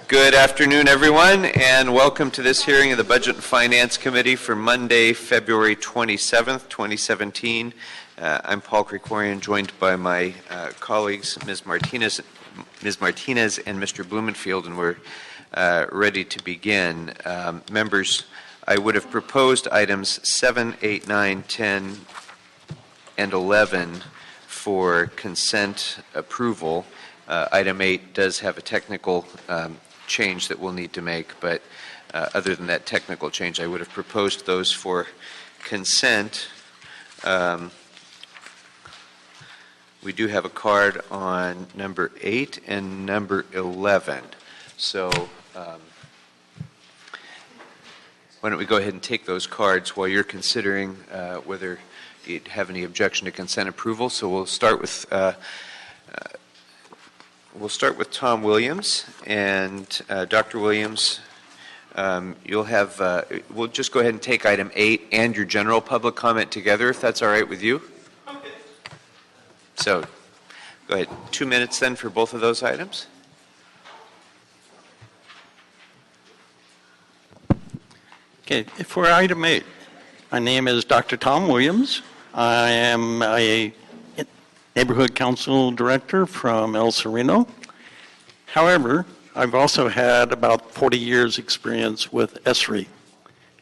Good afternoon, everyone, and welcome to this hearing of the Budget and Finance Committee for Monday, February 27th, 2017. I'm Paul Krikorian, joined by my colleagues, Ms. Martinez and Mr. Blumenfield, and we're ready to begin. Members, I would have proposed items 7, 8, 9, 10, and 11 for consent approval. Item 8 does have a technical change that we'll need to make, but other than that technical change, I would have proposed those for consent. We do have a card on number 8 and number 11. So why don't we go ahead and take those cards while you're considering whether you'd have any objection to consent approval. So we'll start with Tom Williams, and Dr. Williams, you'll have, we'll just go ahead and take item 8 and your general public comment together, if that's all right with you. Okay. So, go ahead. 2 minutes then for both of those items. Okay, for item 8, my name is Dr. Tom Williams. I am a Neighborhood Council Director from El Sereno. However, I've also had about 40 years experience with ESRI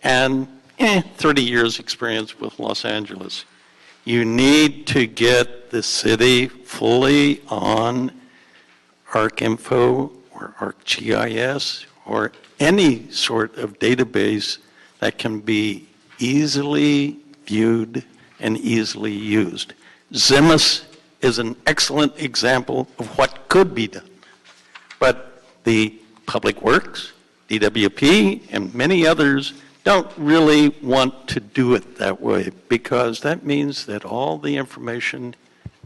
and 30 years experience with Los Angeles. You need to get the city fully on ArcInfo or ArcGIS or any sort of database that can be easily viewed and easily used. Zimus is an excellent example of what could be done. But the Public Works, DWP, and many others don't really want to do it that way because that means that all the information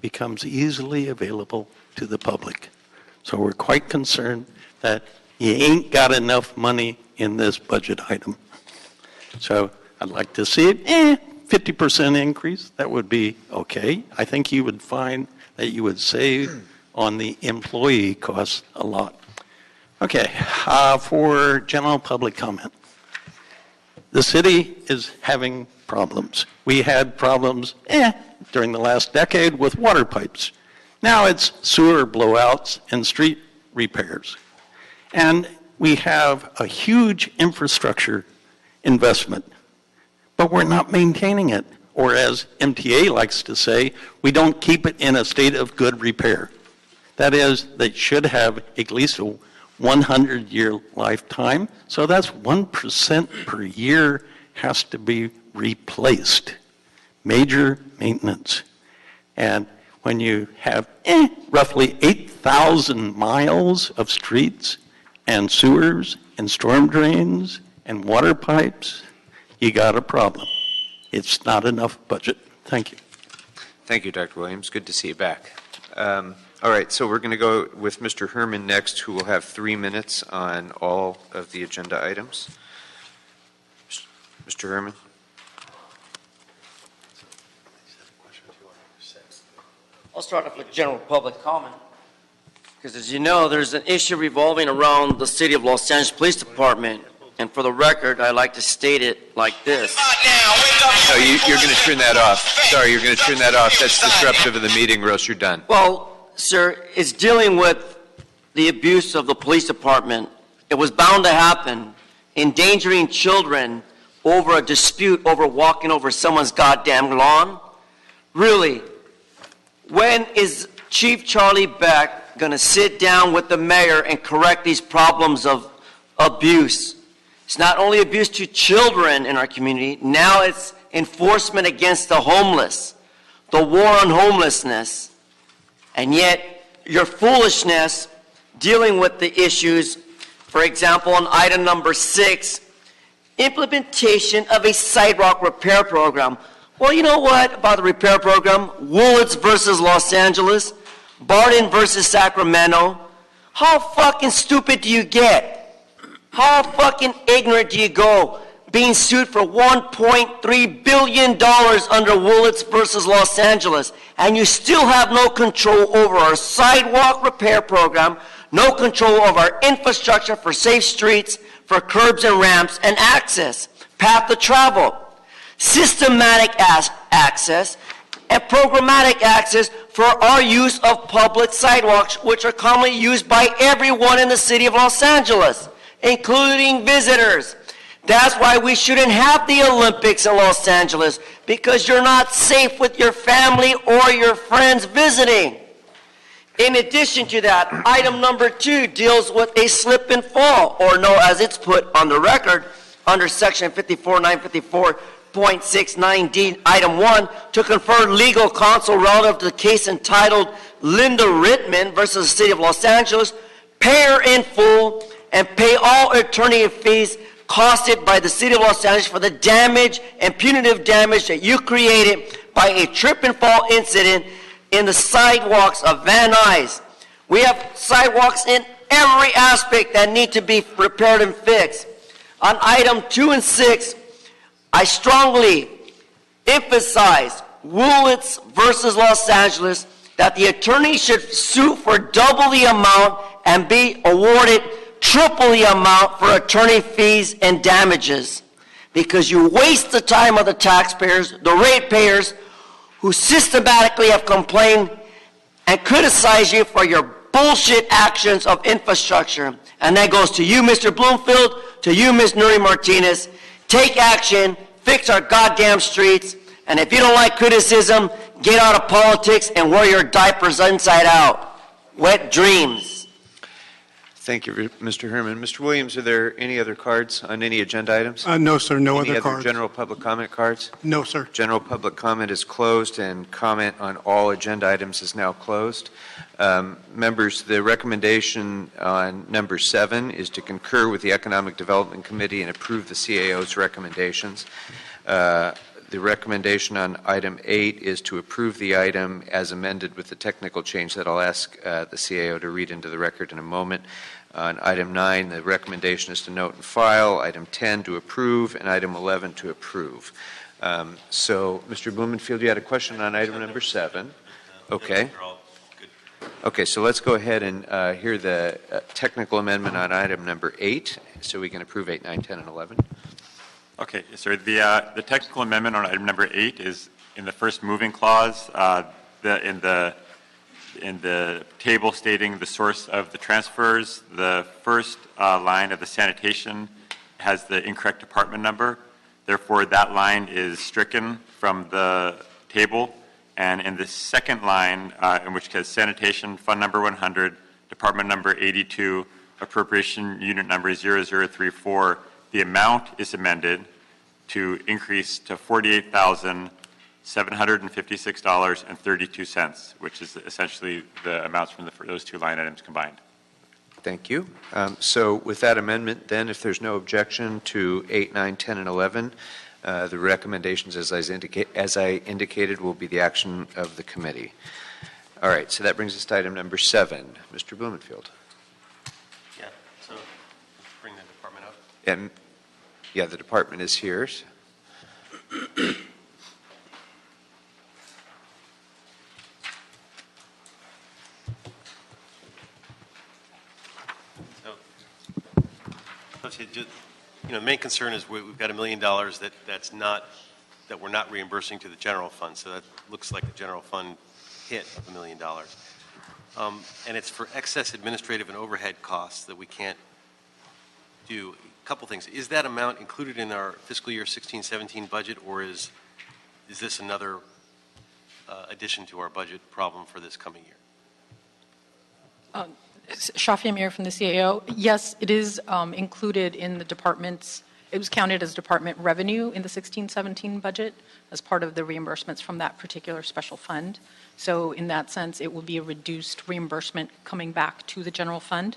becomes easily available to the public. So we're quite concerned that you ain't got enough money in this budget item. So I'd like to see it, 50% increase, that would be okay. I think you would find that you would save on the employee costs a lot. Okay, for general public comment. The city is having problems. We had problems during the last decade with water pipes. Now it's sewer blowouts and street repairs. And we have a huge infrastructure investment, but we're not maintaining it. Or as MTA likes to say, we don't keep it in a state of good repair. That is, they should have at least a 100-year lifetime, so that's 1% per year has to be replaced. Major maintenance. And when you have roughly 8,000 miles of streets and sewers and storm drains and water pipes, you got a problem. It's not enough budget. Thank you. Thank you, Dr. Williams. Good to see you back. All right, so we're going to go with Mr. Herman next, who will have 3 minutes on all of the agenda items. Mr. Herman. I'll start off with general public comment. Because as you know, there's an issue revolving around the City of Los Angeles Police Department. And for the record, I like to state it like this. No, you're going to turn that off. Sorry, you're going to turn that off. That's disruptive of the meeting, or else you're done. Well, sir, it's dealing with the abuse of the police department. It was bound to happen. Endangering children over a dispute over walking over someone's goddamn lawn. Really, when is Chief Charlie Beck going to sit down with the mayor and correct these problems of abuse? It's not only abuse to children in our community, now it's enforcement against the homeless, the war on homelessness. And yet, your foolishness dealing with the issues, for example, on item number 6, implementation of a sidewalk repair program. Well, you know what about the repair program? Woolits versus Los Angeles, Barton versus Sacramento. How fucking stupid do you get? How fucking ignorant do you go being sued for $1.3 billion under Woolits versus Los Angeles, and you still have no control over our sidewalk repair program, no control over our infrastructure for safe streets, for curbs and ramps and access, path of travel, systematic access, and programmatic access for our use of public sidewalks, which are commonly used by everyone in the city of Los Angeles, including visitors. That's why we shouldn't have the Olympics in Los Angeles, because you're not safe with your family or your friends visiting. In addition to that, item number 2 deals with a slip and fall, or no, as it's put on the record, under section 54954.69D, item 1, to confer legal counsel relative to the case entitled Linda Rittman versus the City of Los Angeles, pay her in full and pay all attorney fees costed by the City of Los Angeles for the damage and punitive damage that you created by a trip and fall incident in the sidewalks of Van Nuys. We have sidewalks in every aspect that need to be repaired and fixed. On item 2 and 6, I strongly emphasize Woolitz versus Los Angeles, that the attorney should sue for double the amount and be awarded triple the amount for attorney fees and damages, because you waste the time of the taxpayers, the ratepayers, who systematically have complained and criticized you for your bullshit actions of infrastructure. And that goes to you, Mr. Bloomfield, to you, Ms. Nuri Martinez. Take action, fix our goddamn streets, and if you don't like criticism, get out of politics and wear your diapers inside out. Wet dreams. Thank you, Mr. Herman. Mr. Williams, are there any other cards on any agenda items? No, sir. No Any other other cards. general public comment cards? No, sir. General public comment is closed, and comment on all agenda items is now closed. Members, the recommendation on number 7 is to concur with the Economic Development Committee and approve the CAO's recommendations. The recommendation on item 8 is to approve the item as amended with the technical change that I'll ask the CAO to read into the record in a moment. On item 9, the recommendation is to note and file. Item 10, to approve, and item 11, to approve. So, Mr. Blumenfield, you had a question on item number 7. Okay. Okay, so let's go ahead and hear the technical amendment on item number 8, so we can approve 8, 9, 10, and 11. Okay, sir. The technical amendment on item number 8 is in the first moving clause, in the table stating the source of the transfers, the first line of the sanitation has the incorrect department number. Therefore, that line is stricken from the table. And in the second line, in which has sanitation fund number 100, department number 82, appropriation unit number 0034, the amount is amended to increase to $48,756.32, which is essentially the amounts from those two line items combined. Thank you. So with that amendment, then, if there's no objection to 8, 9, 10, and 11, the recommendations, as I indicated, will be the action of the committee. All right, so that brings us to item number 7. Mr. Blumenfield. Yeah, so bring the department up. And, yeah, the department is here. The main concern is we've got $1 million that we're not reimbursing to the general fund. So that looks like a general fund hit of $1 million. And it's for excess administrative and overhead costs that we can't do. A couple things. Is that amount included in our fiscal year 16-17 budget, or is this another addition to our budget problem for this coming year? Shafia Amir from the CAO. Yes, it is included in the department's, it was counted as department revenue in the 16-17 budget as part of the reimbursements from that particular special fund. So in that sense, it will be a reduced reimbursement coming back to the general fund.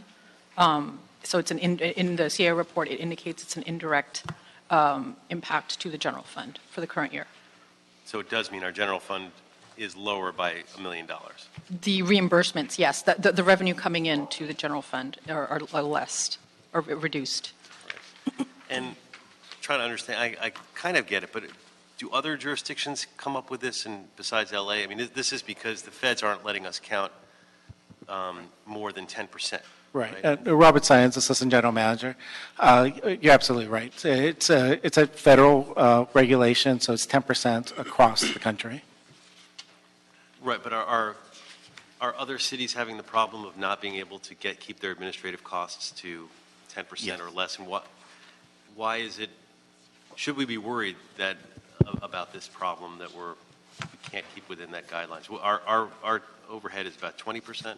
So it's in the CAO report, it indicates it's an indirect impact to the general fund for the current year. So it does mean our general fund is lower by $1 million. The reimbursements, yes, the revenue coming in to the general fund are less or reduced. Right. And trying to understand, I kind of get it, but do other jurisdictions come up with this, and besides LA? I mean, this is because the feds aren't letting us count more than 10%. Right. Robert Science, Assistant General Manager. You're absolutely right. It's a federal regulation, so it's 10% across the country. Right, but are other cities having the problem of not being able to keep their administrative costs to 10% or less? And why is it, should we be worried about this problem that we can't keep within that guidelines? Well, our overhead is about 20%.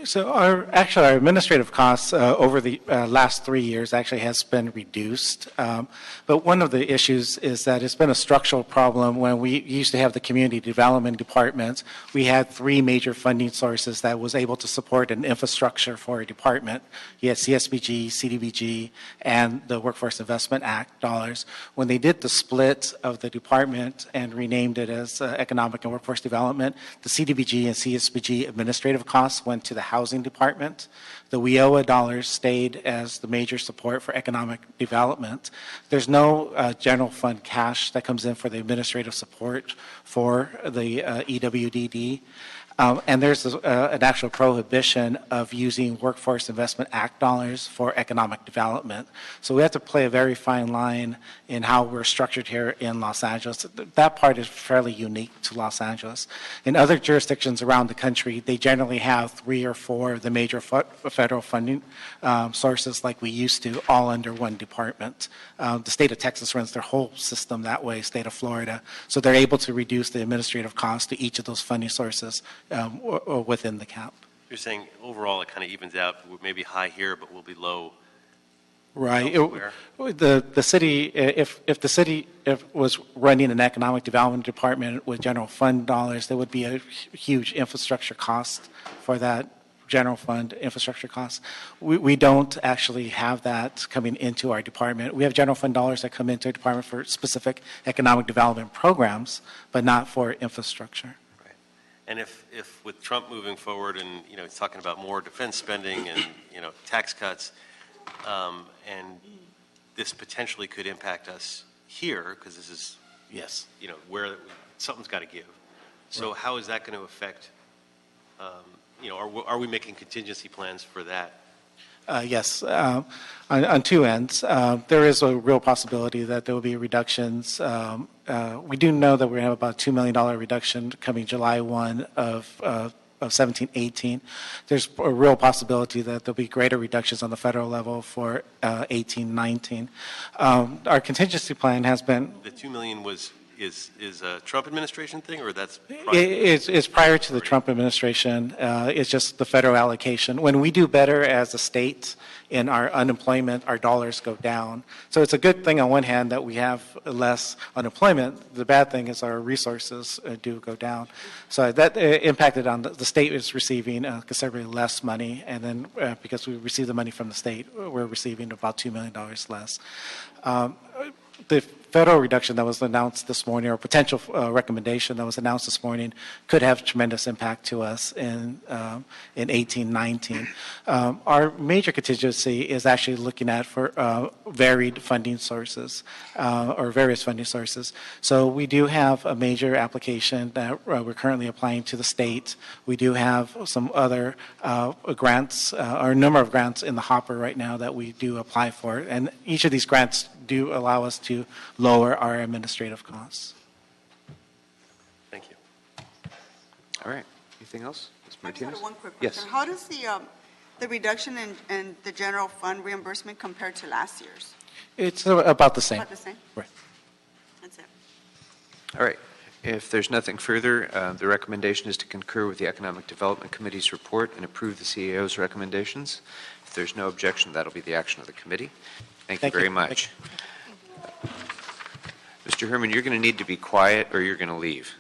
So our administrative costs over the last 3 years actually has been reduced. But one of the issues is that it's been a structural problem. When we used to have the community development department, we had 3 major funding sources that was able to support an infrastructure for a department. You had CSBG, CDBG, and the Workforce Investment Act dollars. When they did the split of the department and renamed it as Economic and Workforce Development, the CDBG and CSBG administrative costs went to the housing department. The WIOA dollars stayed as the major support for economic development. There's no general fund cash that comes in for the administrative support for the EWDD. And there's an actual prohibition of using Workforce Investment Act dollars for economic development. So we have to play a very fine line in how we're structured here in Los Angeles. That part is fairly unique to Los Angeles. In other jurisdictions around the country, they generally have 3 or 4 of the major federal funding sources like we used to, all under one department. The state of Texas runs their whole system that way, state of Florida. So they're able to reduce the administrative cost to each of those funding sources or within the cap. You're saying overall it kind of evens out, maybe high here, but we'll be low. Right. The city, if the city was running an economic development department with general fund dollars, there would be a huge infrastructure cost for that general fund infrastructure costs. We don't actually have that coming into our department. We have general fund dollars that come into our department for specific economic development programs, but not for infrastructure. And if with Trump moving forward and, he's talking about more defense spending and, tax cuts, and this potentially could impact us here, because this is, yes, where something's got to give. So right. How is that going to affect, are we making contingency plans for that? Yes, on 2 ends. There is a real possibility that there will be reductions. We do know that we're going to have about $2 million reduction coming July 1 of 17-18. There's a real possibility that there'll be greater reductions on the federal level for 18-19. Our contingency plan has been... The $2 million is a Trump administration thing, or that's prior? It's prior to the Trump administration. It's just the federal allocation. When we do better as a state in our unemployment, our dollars go down. So it's a good thing on one hand that we have less unemployment. The bad thing is our resources do go down. So that impacted on the state is receiving considerably less money, and then because we receive the money from the state, we're receiving about $2 million less. The federal reduction that was announced this morning, or potential recommendation that was announced this morning, could have tremendous impact to us in 18-19. Our major contingency is actually looking at for varied funding sources or various funding sources. So we do have a major application that we're currently applying to the state. We do have some other grants, or a number of grants in the hopper right now that we do apply for, and each of these grants do allow us to lower our administrative costs. Thank you. All right. Anything else? Ms. I just had one quick Yes. question. How does the reduction in the general fund reimbursement compare to last year's? It's about the same. About the same? Right. That's it. All right. If there's nothing further, the recommendation is to concur with the Economic Development Committee's report and approve the CAO's recommendations. If there's no objection, that'll be the action of the committee. Thank you very much. Mr. Herman, you're going to need to be quiet or you're going to leave.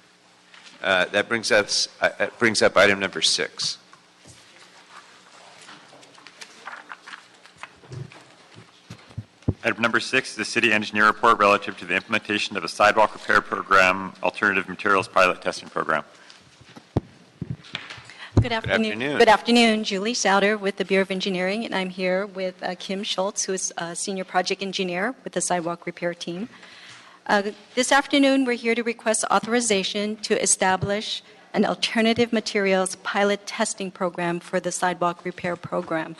That brings up item number 6. Item number 6 is the city engineer report relative to the implementation of a sidewalk repair program, alternative materials pilot testing program. Good afternoon. Good afternoon. Julie Souter with the Bureau of Engineering, and I'm here with Kim Schultz, who is a senior project engineer with the sidewalk repair team. This afternoon, we're here to request authorization to establish an alternative materials pilot testing program for the sidewalk repair program.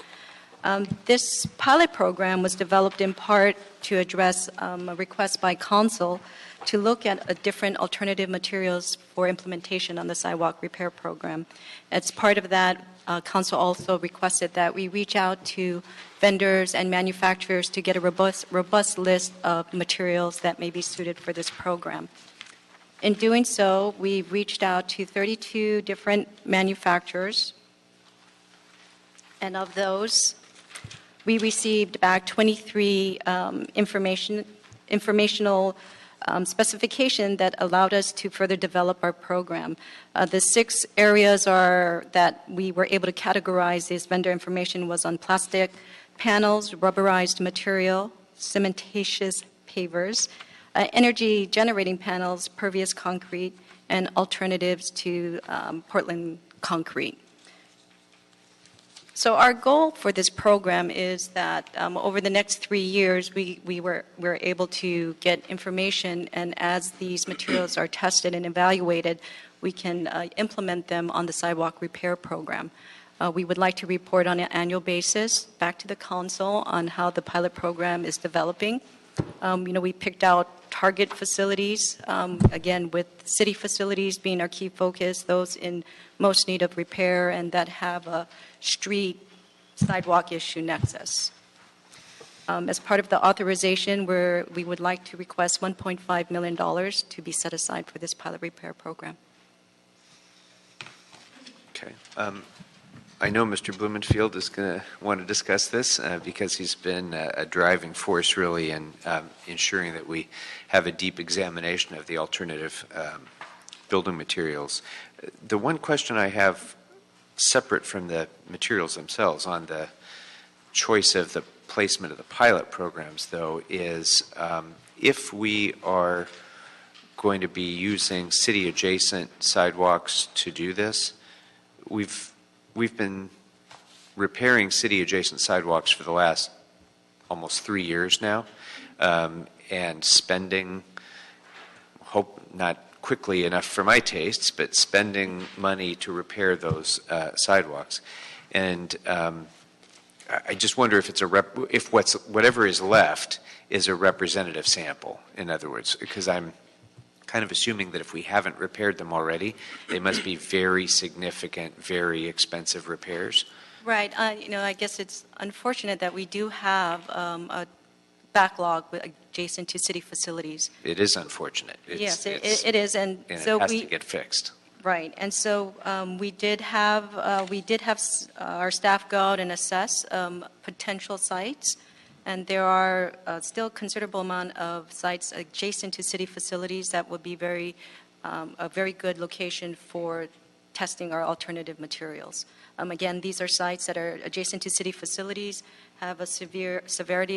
This pilot program was developed in part to address a request by Council to look at different alternative materials for implementation on the sidewalk repair program. As part of that, Council also requested that we reach out to vendors and manufacturers to get a robust list of materials that may be suited for this program. In doing so, we reached out to 32 different manufacturers, and of those, we received back 23 informational specification that allowed us to further develop our program. The 6 areas that we were able to categorize this vendor information was on plastic panels, rubberized material, cementitious pavers, energy generating panels, pervious concrete, and alternatives to Portland concrete. So our goal for this program is that over the next 3 years, we're able to get information, and as these materials are tested and evaluated, we can implement them on the sidewalk repair program. We would like to report on an annual basis back to the council on how the pilot program is developing. We picked out target facilities, again, with city facilities being our key focus, those in most need of repair and that have a street sidewalk issue nexus. As part of the authorization, we would like to request $1.5 million to be set aside for this pilot repair program. Okay. I know Mr. Blumenfield is going to want to discuss this because he's been a driving force really in ensuring that we have a deep examination of the alternative building materials. The one question I have separate from the materials themselves on the choice of the placement of the pilot programs, though, is if we are going to be using city-adjacent sidewalks to do this, we've been repairing city-adjacent sidewalks for the last almost 3 years now, and spending, not quickly enough for my tastes, but spending money to repair those sidewalks. And I just wonder if whatever is left is a representative sample. In other words, because I'm kind of assuming that if we haven't repaired them already, they must be very significant, very expensive repairs. Right. I guess it's unfortunate that we do have a backlog adjacent to city facilities. It is unfortunate. Yes, it is, and so it has to get fixed. Right, and so we did have our staff go out and assess potential sites, and there are still a considerable amount of sites adjacent to city facilities that would be a very good location for testing our alternative materials. Again, these are sites that are adjacent to city facilities, have a severe severity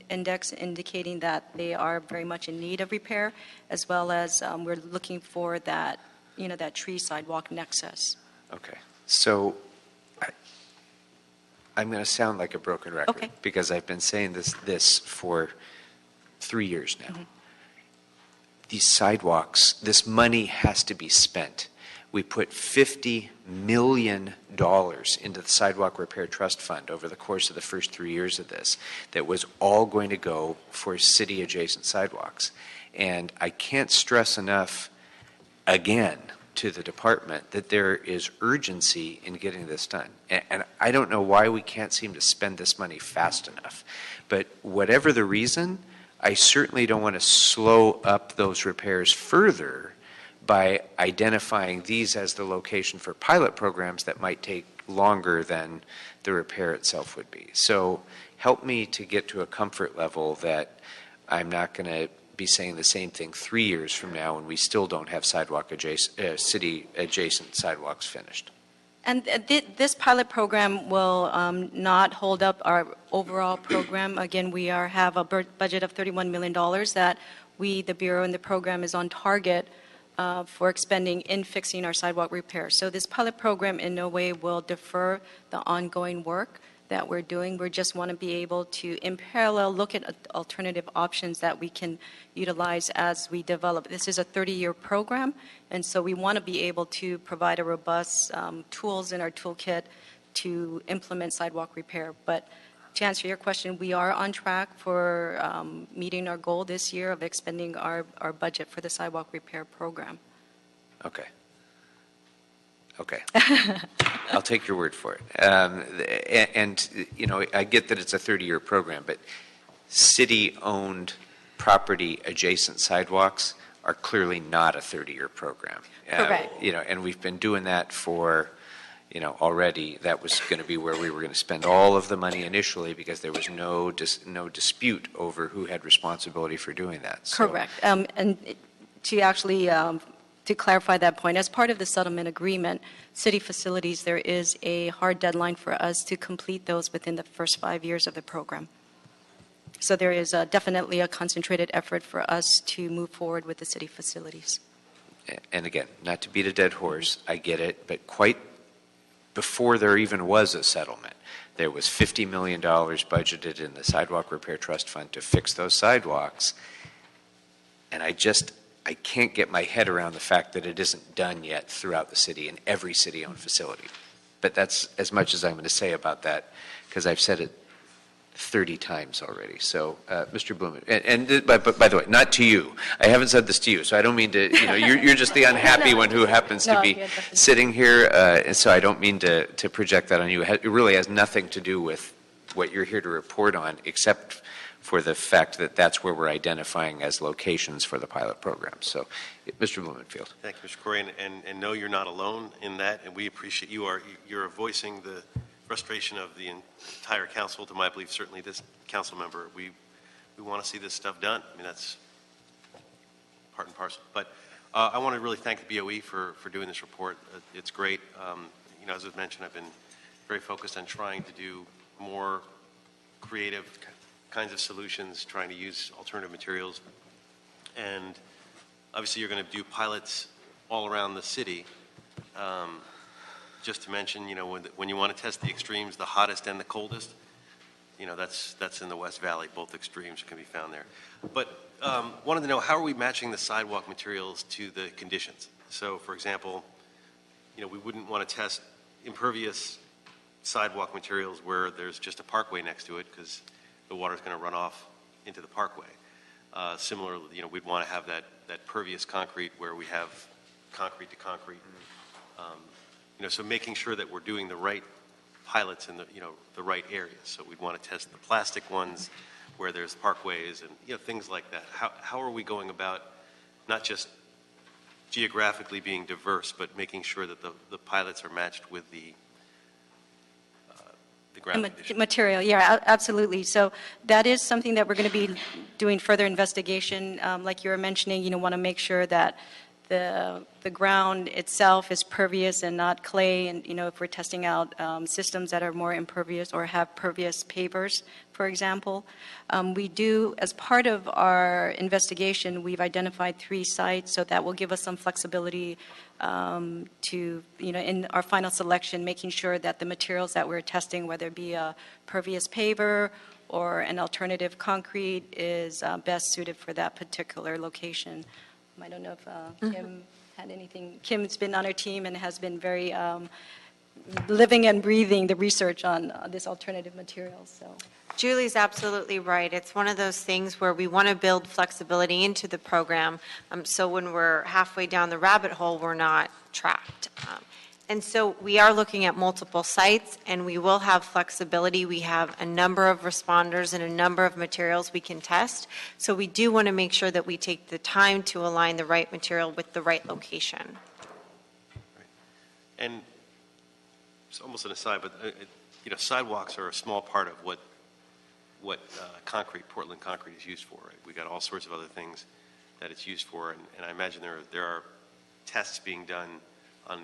index indicating that they are very much in need of repair, as well as we're looking for that, that tree sidewalk nexus. Okay, so I'm going to sound like a broken record, okay, because I've been saying this for 3 years now. Mm-hmm. These sidewalks, this money has to be spent. We put $50 million into the Sidewalk Repair Trust Fund over the course of the first 3 years of this that was all going to go for city-adjacent sidewalks. And I can't stress enough, again, to the department that there is urgency in getting this done. And I don't know why we can't seem to spend this money fast enough. But whatever the reason, I certainly don't want to slow up those repairs further by identifying these as the location for pilot programs that might take longer than the repair itself would be. So help me to get to a comfort level that I'm not going to be saying the same thing 3 years from now when we still don't have city-adjacent sidewalks finished. And this pilot program will not hold up our overall program. Again, we have a budget of $31 million that the Bureau and the program is on target for expending in fixing our sidewalk repair. So this pilot program in no way will defer the ongoing work that we're doing. We just want to be able to, in parallel, look at alternative options that we can utilize as we develop. This is a 30-year program, and so we want to be able to provide a robust tools in our toolkit to implement sidewalk repair. But to answer your question, we are on track for meeting our goal this year of expending our budget for the sidewalk repair program. Okay. Okay. I'll take your word for it. I get that it's a 30-year program, but city-owned property adjacent sidewalks are clearly not a 30-year program. Correct. And we've been doing that for, already. That was going to be where we were going to spend all of the money initially because there was no dispute over who had responsibility for doing that. So, Correct. And to actually to clarify that point, as part of the settlement agreement, city facilities, there is a hard deadline for us to complete those within the first 5 years of the program. So there is definitely a concentrated effort for us to move forward with the city facilities. And again, not to beat a dead horse, I get it, but quite before there even was a settlement, there was $50 million budgeted in the Sidewalk Repair Trust Fund to fix those sidewalks. And I can't get my head around the fact that it isn't done yet throughout the city in every city-owned facility. But that's as much as I'm going to say about that, because I've said it 30 times already. So, Mr. Bloom, and by the way, not to you. I haven't said this to you, so I don't mean to, you're just the unhappy one who happens to be sitting here, and so I don't mean to project that on you. It really has nothing to do with what you're here to report on, except for the fact that that's where we're identifying as locations for the pilot program. So, Mr. Blumenfield. Thank you, Mr. Corey, and no, you're not alone in that, and we appreciate you're voicing the frustration of the entire council, to my belief, certainly this council member. We want to see this stuff done. I mean, that's part and parcel. But I want to really thank the BOE for doing this report. It's great. As was mentioned, I've been very focused on trying to do more creative kinds of solutions, trying to use alternative materials. And obviously you're going to do pilots all around the city. Just to mention, when you want to test the extremes, the hottest and the coldest, that's in the West Valley. Both extremes can be found there. But wanted to know, how are we matching the sidewalk materials to the conditions? So, for example, we wouldn't want to test impervious sidewalk materials where there's just a parkway next to it, because the water's going to run off into the parkway. Similarly, we'd want to have that pervious concrete where we have concrete to concrete. So making sure that we're doing the right pilots in the right areas. So we'd want to test the plastic ones where there's parkways and things like that. How are we going about not just geographically being diverse, but making sure that the pilots are matched with the ground conditions? Material, yeah, absolutely. So that is something that we're going to be doing further investigation. Like you were mentioning, want to make sure that the ground itself is pervious and not clay, and if we're testing out systems that are more impervious or have pervious pavers, for example. We do, as part of our investigation, we've identified 3 sites, so that will give us some flexibility to, in our final selection, making sure that the materials that we're testing, whether it be a pervious paver or an alternative concrete, is best suited for that particular location. I don't know if Kim had anything. Kim's been on our team and has been very living and breathing the research on this alternative materials. So, Julie's absolutely right. It's one of those things where we want to build flexibility into the program, so when we're halfway down the rabbit hole, we're not trapped. And so we are looking at multiple sites, and we will have flexibility. We have a number of responders and a number of materials we can test. So we do want to make sure that we take the time to align the right material with the right location. Right. And it's almost an aside, but sidewalks are a small part of what Portland concrete is used for. Right? We got all sorts of other things that it's used for, and I imagine there are tests being done on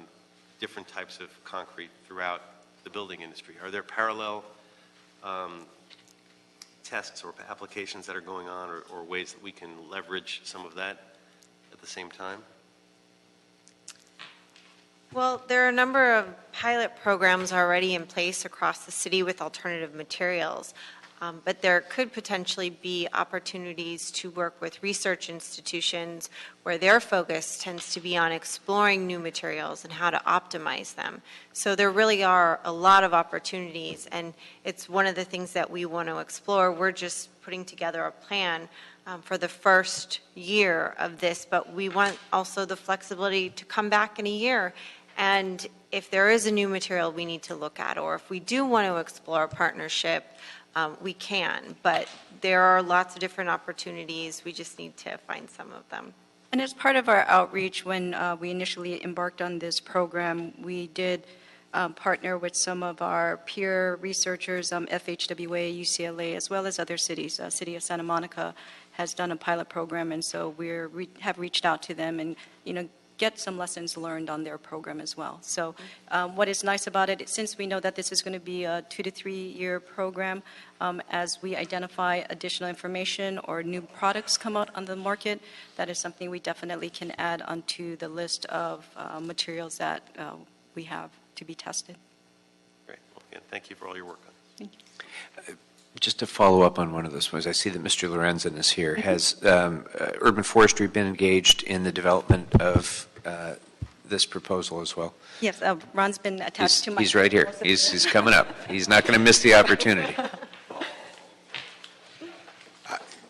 different types of concrete throughout the building industry. Are there parallel tests or applications that are going on, or ways that we can leverage some of that at the same time? Well, there are a number of pilot programs already in place across the city with alternative materials. But there could potentially be opportunities to work with research institutions where their focus tends to be on exploring new materials and how to optimize them. So there really are a lot of opportunities, and it's one of the things that we want to explore. We're just putting together a plan for the first year of this, but we want also the flexibility to come back in a year. And if there is a new material we need to look at, or if we do want to explore a partnership, we can, but there are lots of different opportunities. We just need to find some of them. And as part of our outreach, when we initially embarked on this program, we did partner with some of our peer researchers, FHWA, UCLA, as well as other cities. City of Santa Monica has done a pilot program, and so we have reached out to them and, get some lessons learned on their program as well. So what is nice about it, since we know that this is going to be a 2 to 3 year program, as we identify additional information or new products come out on the market, that is something we definitely can add onto the list of materials that we have to be tested. Great. Well, again, thank you for all your work on it. Just to follow up on one of those points, I see that Mr. Lorenzen is here. Has urban forestry been engaged in the development of this proposal as well? Yes, Ron's been attached to my... He's right here. He's coming up. He's not going to miss the opportunity.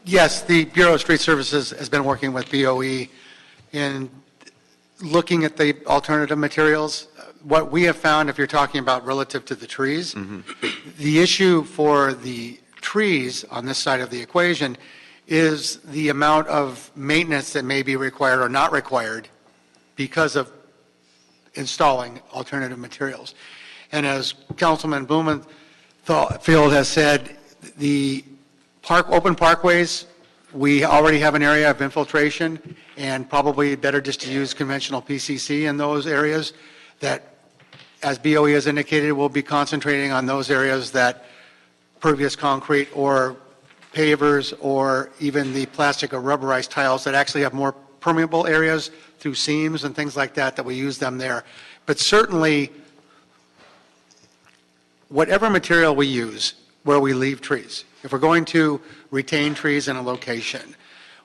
Yes, the Bureau of Street Services has been working with BOE in looking at the alternative materials. What we have found, if you're talking about relative to the trees, the issue for the trees on this side of the equation is the amount of maintenance that may be required or not required because of installing alternative materials. And as Councilman Blumenfield has said, the open parkways, we already have an area of infiltration, and probably better just to use conventional PCC in those areas that, as BOE has indicated, we'll be concentrating on those areas that pervious concrete or pavers or even the plastic or rubberized tiles that actually have more permeable areas through seams and things like that, that we use them there. But certainly, whatever material we use where we leave trees, if we're going to retain trees in a location,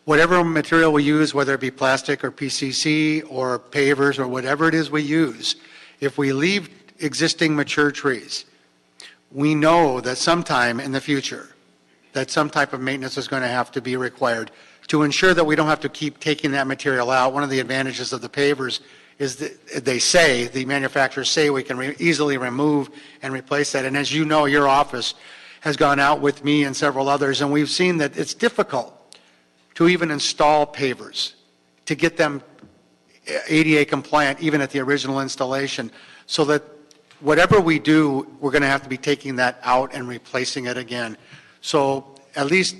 whatever material we use, whether it be plastic or PCC or pavers or whatever it is we use, if we leave existing mature trees, we know that sometime in the future that some type of maintenance is going to have to be required to ensure that we don't have to keep taking that material out. One of the advantages of the pavers is that the manufacturers say we can easily remove and replace that. And as you know, your office has gone out with me and several others, and we've seen that it's difficult to even install pavers, to get them ADA compliant even at the original installation, so that whatever we do, we're going to have to be taking that out and replacing it again. So at least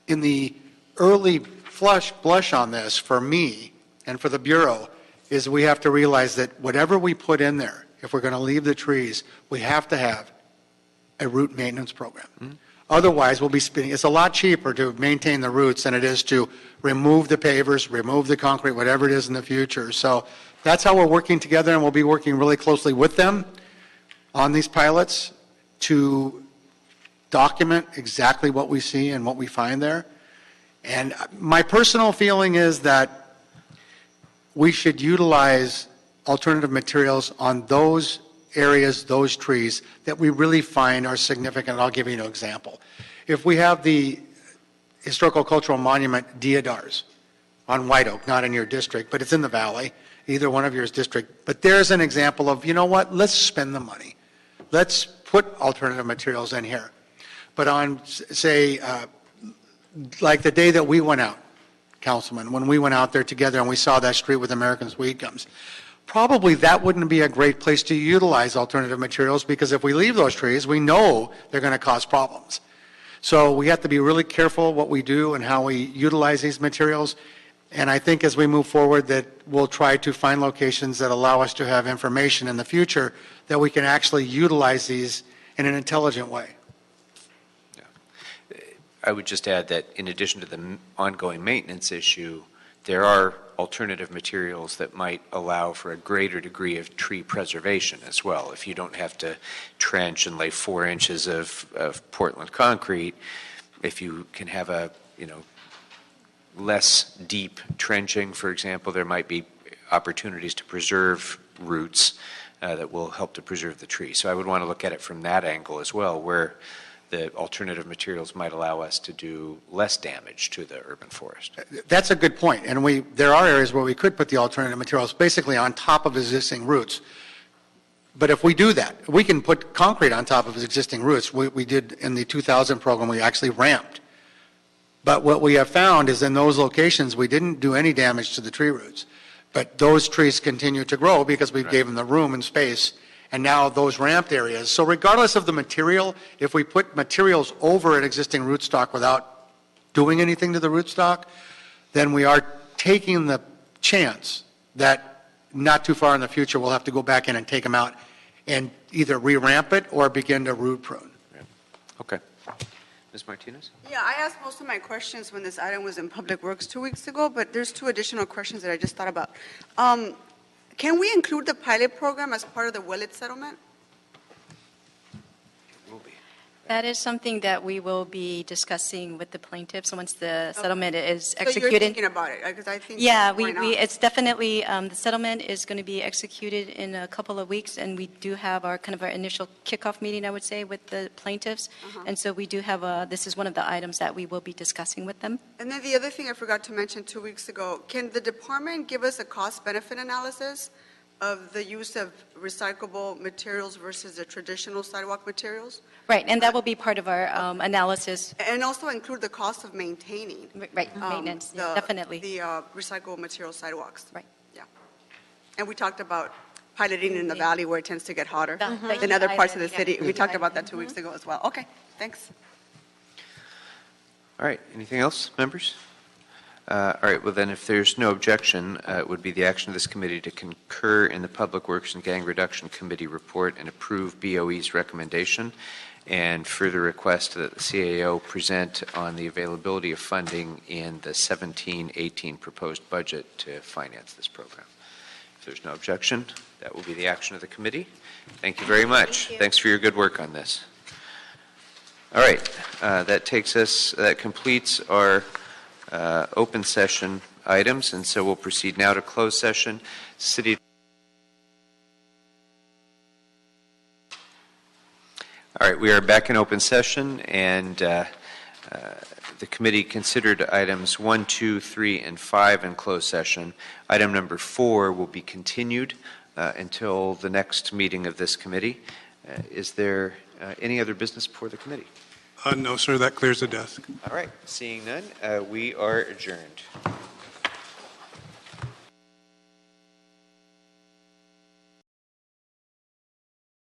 in the early blush on this, for me and for the Bureau, is we have to realize that whatever we put in there, if we're going to leave the trees, we have to have a root maintenance program. Otherwise, we'll be spending, it's a lot cheaper to maintain the roots than it is to remove the pavers, remove the concrete, whatever it is in the future. So that's how we're working together, and we'll be working really closely with them on these pilots to document exactly what we see and what we find there. And my personal feeling is that we should utilize alternative materials on those areas, those trees that we really find are significant. I'll give you an example. If we have the historical cultural monument deodars on White Oak, not in your district, but it's in the valley, either one of yours district, but there's an example of, you know what, let's spend the money. Let's put alternative materials in here. But on, say, like the day that we went out, Councilman, when we went out there together and we saw that street with American sweet gums, probably that wouldn't be a great place to utilize alternative materials, because if we leave those trees, we know they're going to cause problems. So we have to be really careful what we do and how we utilize these materials. And I think as we move forward that we'll try to find locations that allow us to have information in the future that we can actually utilize these in an intelligent way. I would just add that in addition to the ongoing maintenance issue, there are alternative materials that might allow for a greater degree of tree preservation as well. If you don't have to trench and lay 4 inches of Portland concrete, if you can have a, less deep trenching, for example, there might be opportunities to preserve roots that will help to preserve the tree. So I would want to look at it from that angle as well, where the alternative materials might allow us to do less damage to the urban forest. That's a good point. And there are areas where we could put the alternative materials basically on top of existing roots. But if we do that, we can put concrete on top of existing roots. We did in the 2000 program, we actually ramped. But what we have found is in those locations, we didn't do any damage to the tree roots. But those trees continue to grow because we gave them the room and space. And now those ramped areas. So regardless of the material, if we put materials over an existing rootstock without doing anything to the rootstock, then we are taking the chance that not too far in the future we'll have to go back in and take them out and either re-ramp it or begin to root prune. Okay. Ms. Martinez? Yeah, I asked most of my questions when this item was in Public Works 2 weeks ago, but there's 2 additional questions that I just thought about. Can we include the pilot program as part of the Willett settlement? That is something that we will be discussing with the plaintiffs once the settlement is So executed. you're thinking about it, because I think. Yeah, why not? it's definitely, the settlement is going to be executed in a couple of weeks, and we do have our initial kickoff meeting, I would say, with the plaintiffs. And so we do have this is one of the items that we will be discussing with them. And then the other thing I forgot to mention 2 weeks ago, can the department give us a cost-benefit analysis of the use of recyclable materials versus the traditional sidewalk materials? Right, and that will be part of our analysis. And also include the cost of maintaining. Right, maintenance, yeah, definitely. The recyclable material sidewalks. Right. Yeah. And we talked about piloting in the valley where it tends to get hotter The than other parts of the island, city. yeah. We talked about that 2 weeks ago as well. Okay, thanks. All right, anything else, members? All right, well then, if there's no objection, it would be the action of this committee to concur in the Public Works and Gang Reduction Committee report and approve BOE's recommendation, and further request that the CAO present on the availability of funding in the 17-18 proposed budget to finance this program. If there's no objection, that will be the action of the committee. Thank you very much. Thanks for your good work on this. All right, that completes our open session items, and so we'll proceed now to closed session. All right, we are back in open session, and the committee considered items 1, 2, 3, and 5 in closed session. Item number 4 will be continued until the next meeting of this committee. Is there any other business before the committee? No, sir, that clears the desk. All right, seeing none, we are adjourned.